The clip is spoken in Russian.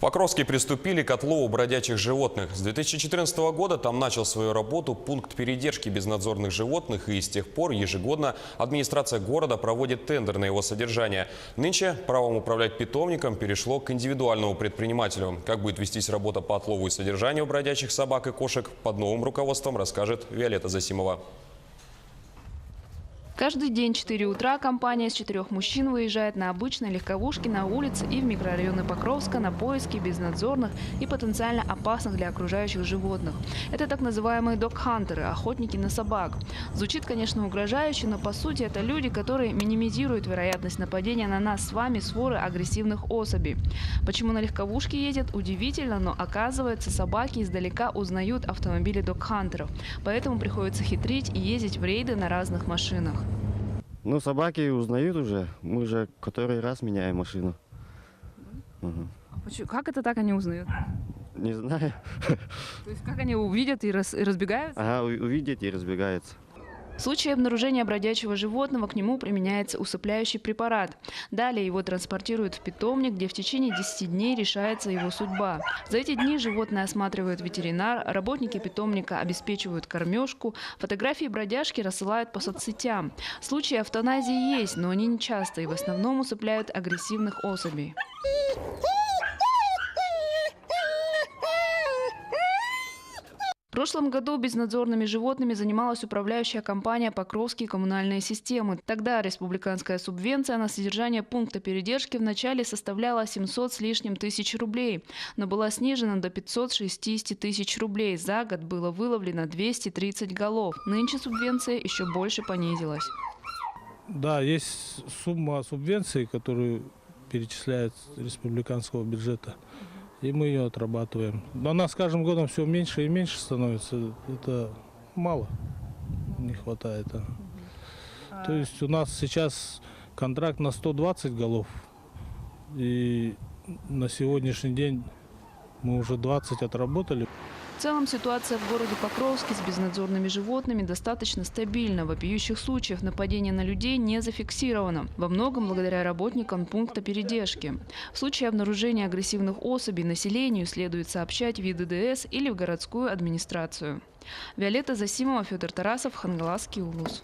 Покровске приступили к отлову бродячих животных. С 2014 года там начал свою работу пункт передержки безнадзорных животных, и с тех пор ежегодно администрация города проводит тендер на его содержание. Нынче правом управлять питомником перешло к индивидуальному предпринимателю. Как будет вестись работа по отлову и содержанию бродячих собак и кошек, под новым руководством расскажет Виолетта Засимова. Каждый день в 4 утра компания из 4 мужчин выезжает на обычной легковушке на улице и в микрорайоны Покровска на поиски безнадзорных и потенциально опасных для окружающих животных. Это так называемые дог-хантеры, охотники на собак. Звучит, конечно, угрожающе, но по сути это люди, которые минимизируют вероятность нападения на нас с вами своры агрессивных особей. Почему на легковушке ездят, удивительно, но оказывается, собаки издалека узнают автомобили дог-хантеров. Поэтому приходится хитрить и ездить в рейды на разных машинах. Ну, собаки узнают уже. Мы уже который раз меняем машину. Как это так они узнают? Не знаю. То есть как они увидят и разбегаются? Ага, увидят и разбегаются. В случае обнаружения бродячего животного к нему применяется усыпляющий препарат. Далее его транспортируют в питомник, где в течение 10 дней решается его судьба. За эти дни животное осматривает ветеринар, работники питомника обеспечивают кормежку, фотографии бродяжки рассылают по соцсетям. Случаи эвтаназии есть, но они нечасто и в основном усыпляют агрессивных особей. В прошлом году безнадзорными животными занималась управляющая компания «Покровские коммунальные системы». Тогда республиканская субвенция на содержание пункта передержки вначале составляла 700 с лишним тысяч рублей, но была снижена до 560 тысяч рублей. За год было выловлено 230 голов. Нынче субвенция еще больше понизилась. Да, есть сумма субвенции, которую перечисляют с республиканского бюджета. И мы ее отрабатываем. Но она с каждым годом все меньше и меньше становится. Это мало, не хватает. То есть у нас сейчас контракт на 120 голов. И на сегодняшний день мы уже 20 отработали. В целом ситуация в городе Покровске с безнадзорными животными достаточно стабильна. Вопиющих случаев нападения на людей не зафиксировано. Во многом благодаря работникам пункта передержки. В случае обнаружения агрессивных особей населению следует сообщать в ЕДДС или в городскую администрацию. Виолетта Засимова, Федор Тарасов, Хангаласский улус.